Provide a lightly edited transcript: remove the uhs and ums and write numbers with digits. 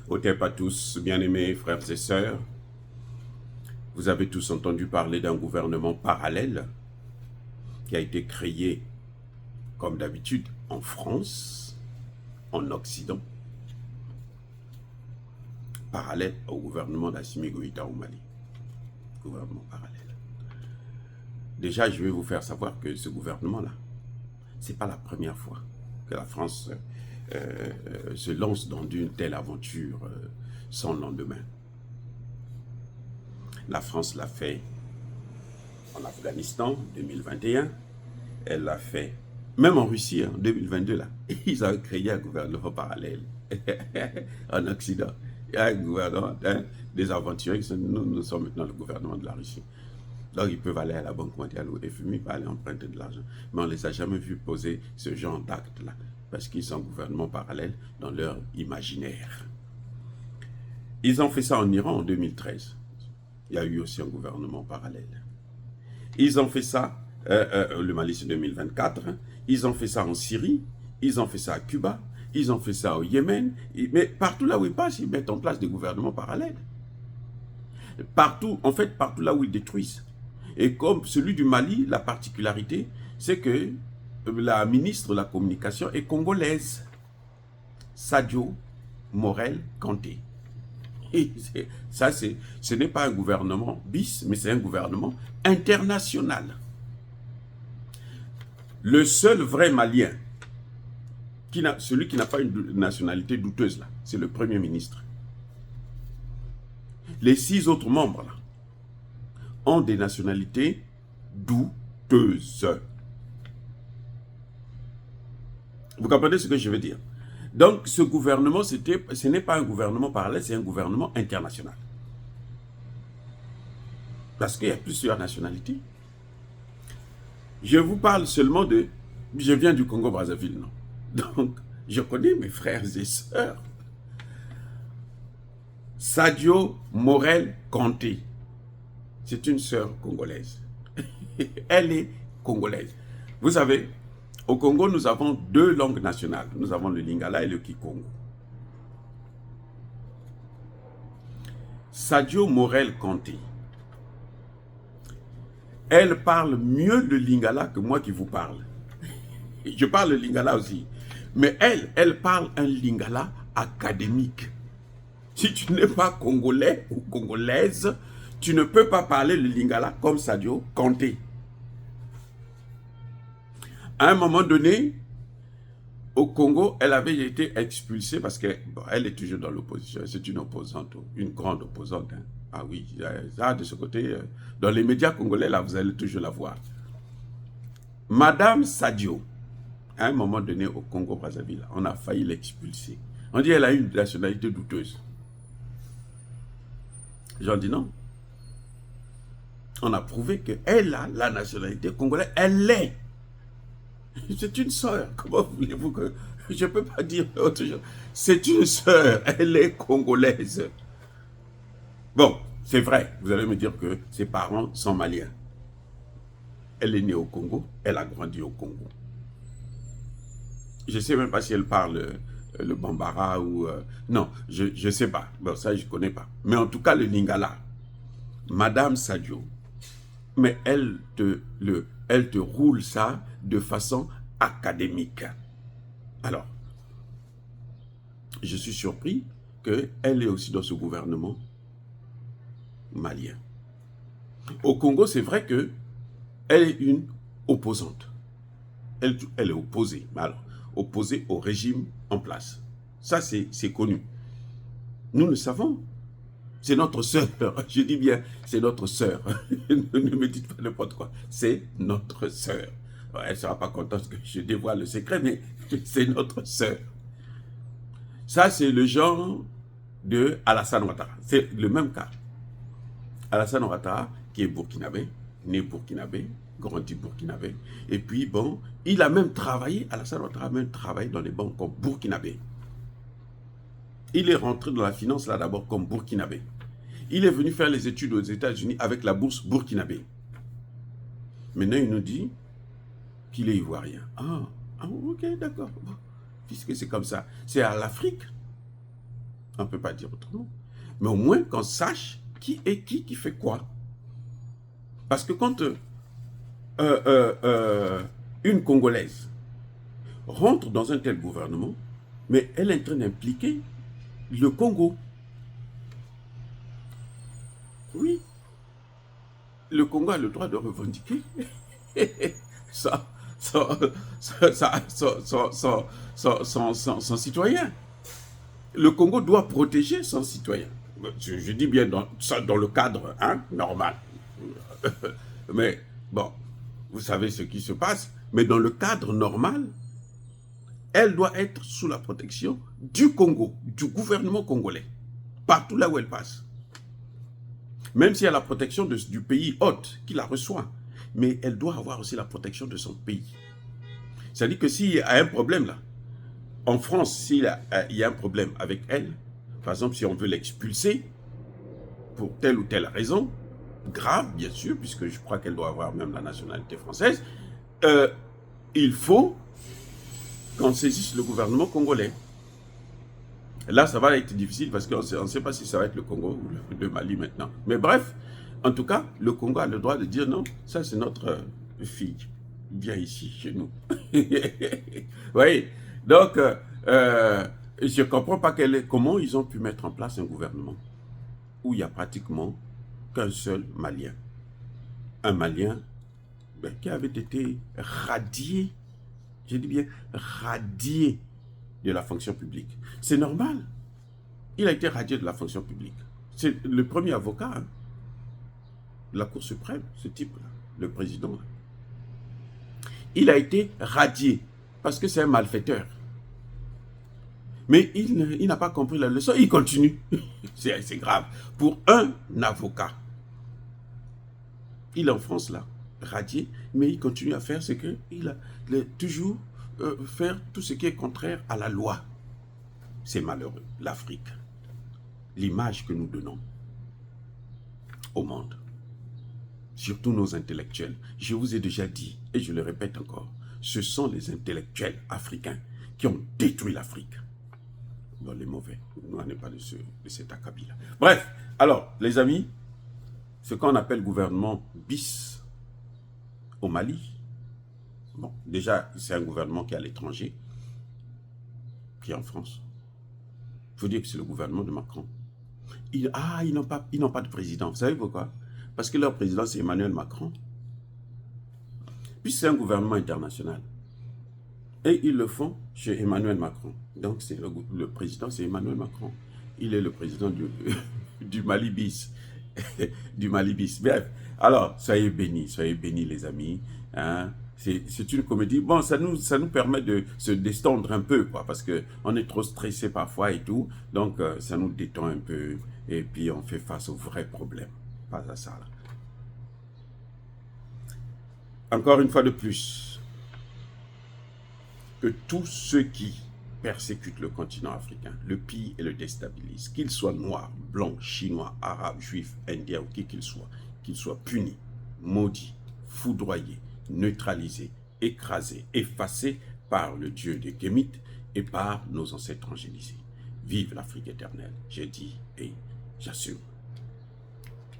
Otep à tous, bien-aimés frères et sœurs. Vous avez tous entendu parler d'un gouvernement parallèle qui a été créé, comme d'habitude, en France, en Occident, parallèle au gouvernement d'Assimi Goïta au Mali. Gouvernement parallèle. Déjà, je vais vous faire savoir que ce gouvernement-là, ce n'est pas la première fois que la France se lance dans une telle aventure sans lendemain. La France l'a fait en Afghanistan, 2021. Elle l'a fait même en Russie, en 2022. Là. Ils ont créé un gouvernement parallèle en Occident. Il y a un gouvernement des aventuriers. Nous sommes maintenant le gouvernement de la Russie. Donc, ils peuvent aller à la Banque mondiale ou au FMI pour aller emprunter de l'argent. Mais on ne les a jamais vus poser ce genre d'acte-là. Parce qu'ils sont gouvernement parallèle dans leur imaginaire. Ils ont fait ça en Iran en 2013. Il y a eu aussi un gouvernement parallèle. Ils ont fait ça, le Mali c'est 2024. Ils ont fait ça en Syrie. Ils ont fait ça à Cuba. Ils ont fait ça au Yémen. Mais partout là où ils passent, ils mettent en place des gouvernements parallèles. Partout, en fait, partout là où ils détruisent. Et comme celui du Mali, la particularité, c'est que la ministre de la Communication est congolaise. Sadio Morel Kanté. Et ça, ce n'est pas un gouvernement bis, mais c'est un gouvernement international. Le seul vrai Malien, celui qui n'a pas une nationalité douteuse, là, c'est le Premier ministre. Les 6 autres membres, là, ont des nationalités douteuses. Vous comprenez ce que je veux dire? Donc, ce gouvernement, ce n'est pas un gouvernement parallèle, c'est un gouvernement international. Parce qu'il y a plusieurs nationalités. Je vous parle seulement de... Je viens du Congo-Brazzaville, non? Donc, je connais mes frères et sœurs. Sadio Morel Kanté, c'est une sœur congolaise. Elle est congolaise. Vous savez, au Congo, nous avons 2 langues nationales. Nous avons le Lingala et le Kikongo. Sadio Morel Kanté, elle parle mieux le Lingala que moi qui vous parle. Je parle le Lingala aussi. Mais elle parle un Lingala académique. Si tu n'es pas congolais ou congolaise, tu ne peux pas parler le Lingala comme Sadio Kanté. À un moment donné, au Congo, elle avait été expulsée parce qu'elle est toujours dans l'opposition. C'est une opposante, une grande opposante. Hein. Ah oui, ça de ce côté, dans les médias congolais, là, vous allez toujours la voir. Madame Sadio, à un moment donné au Congo-Brazzaville, on a failli l'expulser. On dit qu'elle a une nationalité douteuse. J'en dis non. On a prouvé qu'elle a la nationalité congolaise. Elle l'est. C'est une sœur. Comment voulez-vous que... Je ne peux pas dire autre chose. C'est une sœur. Elle est congolaise. Bon, c'est vrai. Vous allez me dire que ses parents sont maliens. Elle est née au Congo. Elle a grandi au Congo. Je ne sais même pas si elle parle le Bambara ou... non, je ne sais pas. Bon, ça, je ne connais pas. Mais en tout cas, le Lingala. Madame Sadio, mais elle te roule ça de façon académique. Alors, je suis surpris qu'elle est aussi dans ce gouvernement malien. Au Congo, c'est vrai qu'elle est une opposante. Elle est opposée, alors, opposée au régime en place. Ça, c'est connu. Nous le savons. C'est notre sœur. Je dis bien, c'est notre sœur. Ne me dites pas n'importe quoi. C'est notre sœur. Elle ne sera pas contente que je dévoile le secret, mais c'est notre sœur. Ça, c'est le genre de Alassane Ouattara. C'est le même cas. Alassane Ouattara, qui est burkinabé, né burkinabé, grandi burkinabé. Et puis, bon, il a même travaillé, Alassane Ouattara a même travaillé dans les banques comme burkinabé. Il est rentré dans la finance là d'abord comme burkinabé. Il est venu faire les études aux États-Unis avec la bourse burkinabé. Maintenant, il nous dit qu'il est ivoirien. Ok, d'accord. Puisque c'est comme ça. C'est à l'Afrique. On ne peut pas dire autrement. Mais au moins qu'on sache qui est qui fait quoi. Parce que quand une Congolaise rentre dans un tel gouvernement, mais elle est en train d'impliquer le Congo. Oui, le Congo a le droit de revendiquer son citoyen. Le Congo doit protéger son citoyen. Je dis bien dans le cadre normal. Mais bon, vous savez ce qui se passe. Mais dans le cadre normal, elle doit être sous la protection du Congo, du gouvernement congolais, partout là où elle passe. Même si elle a la protection du pays hôte qui la reçoit, mais elle doit avoir aussi la protection de son pays. C'est-à-dire que s'il y a un problème là, en France, s'il y a un problème avec elle, par exemple, si on veut l'expulser, pour telle ou telle raison, grave bien sûr, puisque je crois qu'elle doit avoir même la nationalité française, il faut qu'on saisisse le gouvernement congolais. Là, ça va être difficile parce qu'on ne sait pas si ça va être le Congo ou le Mali maintenant. Mais bref, en tout cas, le Congo a le droit de dire non, ça c'est notre fille. Viens ici, chez nous. Oui, donc, je ne comprends pas comment ils ont pu mettre en place un gouvernement où il n'y a pratiquement qu'un seul Malien. Un Malien qui avait été radié, je dis bien radié de la fonction publique. C'est normal. Il a été radié de la fonction publique. C'est le premier avocat de la Cour suprême, ce type-là, le président. Il a été radié parce que c'est un malfaiteur. Mais il n'a pas compris la leçon, il continue. C'est grave. Pour un avocat, il est en France là, radié, mais il continue à faire ce qu'il a toujours faire tout ce qui est contraire à la loi. C'est malheureux, l'Afrique. L'image que nous donnons au monde. Surtout nos intellectuels. Je vous ai déjà dit, et je le répète encore, ce sont les intellectuels africains qui ont détruit l'Afrique. Bon, les mauvais, nous on n'est pas de cet acabit-là. Bref, alors, les amis, ce qu'on appelle gouvernement bis au Mali, bon, déjà, c'est un gouvernement qui est à l'étranger, qui est en France. Il faut dire que c'est le gouvernement de Macron. Ils n'ont pas de président. Vous savez pourquoi? Parce que leur président, c'est Emmanuel Macron. Puis c'est un gouvernement international. Et ils le font chez Emmanuel Macron. Donc le président, c'est Emmanuel Macron. Il est le président du Mali bis. Du Mali bis. Bref, alors, soyez bénis les amis. Hein? C'est une comédie. Bon, ça nous permet de se détendre un peu, quoi, parce qu'on est trop stressé parfois et tout. Donc, ça nous détend un peu. Et puis, on fait face aux vrais problèmes. Pas à ça, là. Encore une fois de plus, que tous ceux qui persécutent le continent africain, le pillent et le déstabilisent, qu'ils soient noirs, blancs, chinois, arabes, juifs, indiens ou qui qu'ils soient punis, maudits, foudroyés, neutralisés, écrasés, effacés par le Dieu des Kémites et par nos ancêtres angélisés. Vive l'Afrique éternelle, j'ai dit et j'assume.